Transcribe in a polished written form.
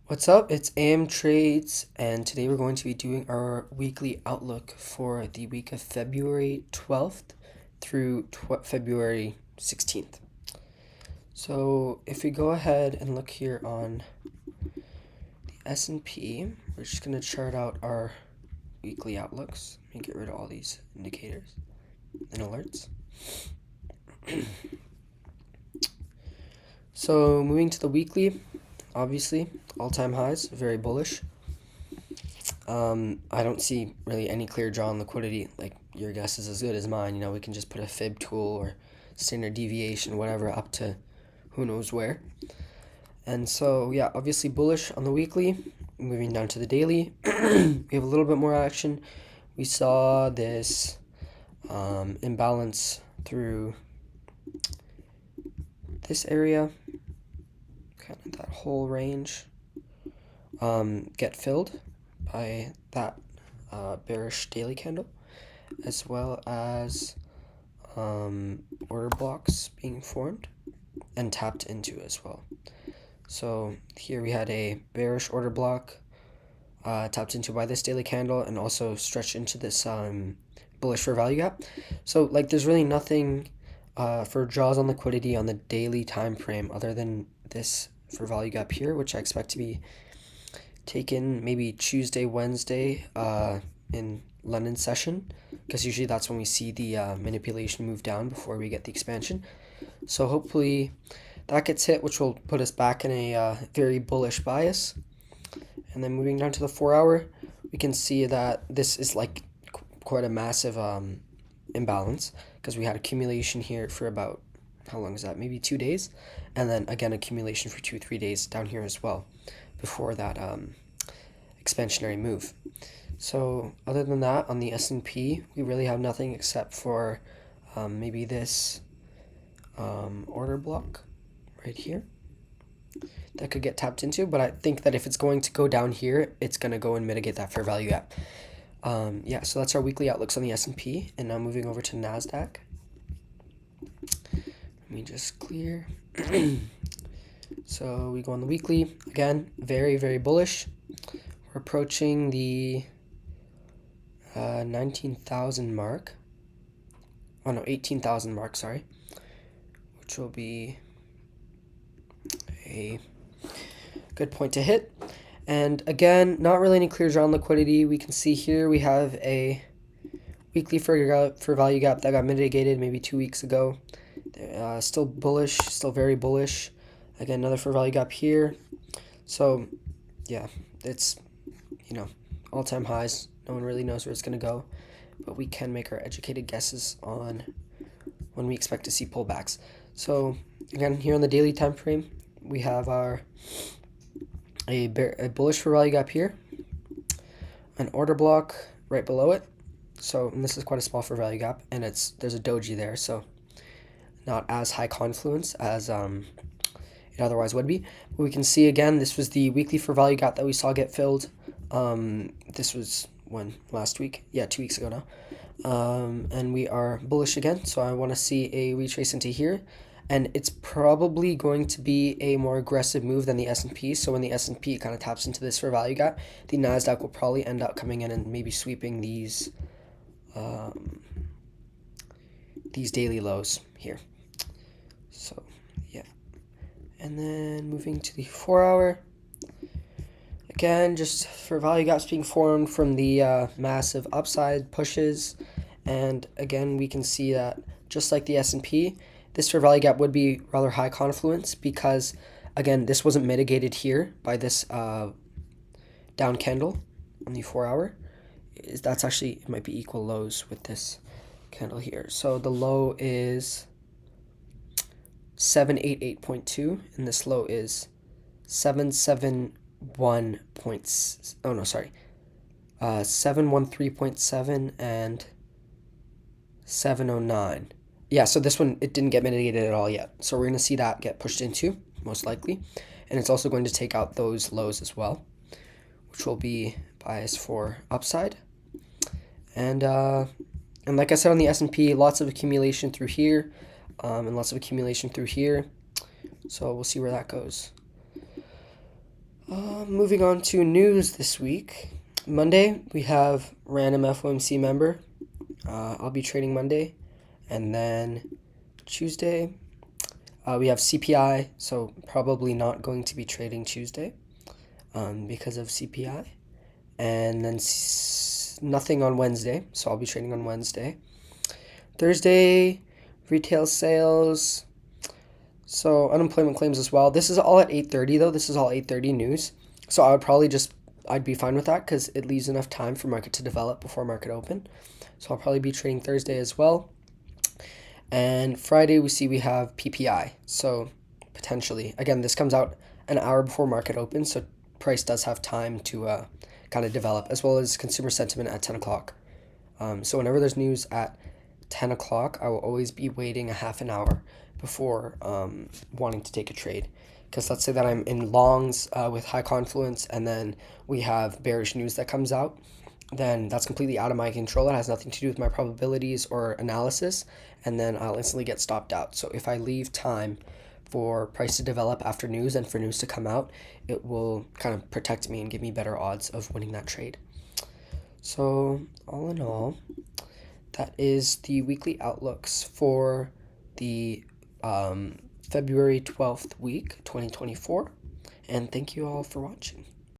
What's up? It's AMTrades, and today we're going to be doing our weekly outlook for the week of February 12th through February 16th. So if we go ahead and look here on the S&P, we're just going to chart out our weekly outlooks. Let me get rid of all these indicators and alerts. So moving to the weekly, obviously all-time highs, very bullish. I don't see really any clear draw on liquidity. Like, your guess is as good as mine. We can just put a fib tool or standard deviation, whatever, up to who knows where. And so, yeah, obviously bullish on the weekly. Moving down to the daily, we have a little bit more action. We saw this imbalance through this area, kind of that whole range, get filled by that bearish daily candle, as well as order blocks being formed and tapped into as well. So here we had a bearish order block tapped into by this daily candle and also stretched into this bullish for value gap. So like there's really nothing for draws on liquidity on the daily time frame other than this for value gap here, which I expect to be taken maybe Tuesday, Wednesday in London session, because usually that's when we see the manipulation move down before we get the expansion. So hopefully that gets hit, which will put us back in a very bullish bias. And then moving down to the 4-hour, we can see that this is like quite a massive imbalance, because we had accumulation here for about, how long is that? Maybe 2 days. And then again, accumulation for 2-3 days down here as well before that expansionary move. So other than that, on the S&P, we really have nothing except for maybe this order block right here that could get tapped into. But I think that if it's going to go down here, it's going to go and mitigate that fair value gap. Yeah, so that's our weekly outlooks on the S&P. And now moving over to NASDAQ. Let me just clear. So we go on the weekly. Again, very, very bullish. We're approaching the 19,000 mark. Oh no, 18,000 mark, sorry. Which will be a good point to hit. And again, not really any clear draw on liquidity. We can see here we have a weekly for value gap that got mitigated maybe 2 weeks ago. Still bullish, still very bullish. Again, another for value gap here. So yeah, it's, all-time highs. No one really knows where it's going to go, but we can make our educated guesses on when we expect to see pullbacks. So again, here on the daily time frame, we have a bullish for value gap here, an order block right below it. So, and this is quite a small for value gap, and there's a doji there, so not as high confluence as it otherwise would be. But we can see again, this was the weekly for value gap that we saw get filled. This was when, last week? Yeah, 2 weeks ago now. And we are bullish again, so I want to see a retrace into here. And it's probably going to be a more aggressive move than the S&P. So when the S&P kind of taps into this for value gap, the NASDAQ will probably end up coming in and maybe sweeping these daily lows here. So, yeah. And then moving to the 4-hour. Again, just for value gaps being formed from the massive upside pushes. And again, we can see that just like the S&P, this for value gap would be rather high confluence because, again, this wasn't mitigated here by this down candle on the 4-hour. That's actually, it might be equal lows with this candle here. So the low is 788.2 and this low is 771 points. Oh no, sorry. 713.7 and 709. Yeah, so this one, it didn't get mitigated at all yet. So we're going to see that get pushed into, most likely. And it's also going to take out those lows as well, which will be biased for upside. And like I said on the S&P, lots of accumulation through here, and lots of accumulation through here. So we'll see where that goes. Moving on to news this week. Monday, we have random FOMC member. I'll be trading Monday. And then Tuesday, we have CPI, so probably not going to be trading Tuesday because of CPI. And then nothing on Wednesday, so I'll be trading on Wednesday. Thursday, retail sales. So unemployment claims as well. This is all at 8:30 though. This is all 8:30 news. So I'd be fine with that because it leaves enough time for market to develop before market open. So I'll probably be trading Thursday as well. And Friday we have PPI. So potentially, again, this comes out an hour before market opens, so price does have time to kind of develop, as well as consumer sentiment at 10 o'clock. So whenever there's news at 10 o'clock, I will always be waiting a half an hour before wanting to take a trade. Because let's say that I'm in longs with high confluence, and then we have bearish news that comes out, then that's completely out of my control. It has nothing to do with my probabilities or analysis, and then I'll instantly get stopped out. So if I leave time for price to develop after news and for news to come out, it will kind of protect me and give me better odds of winning that trade. So all in all, that is the weekly outlooks for the February 12th week, 2024. And thank you all for watching.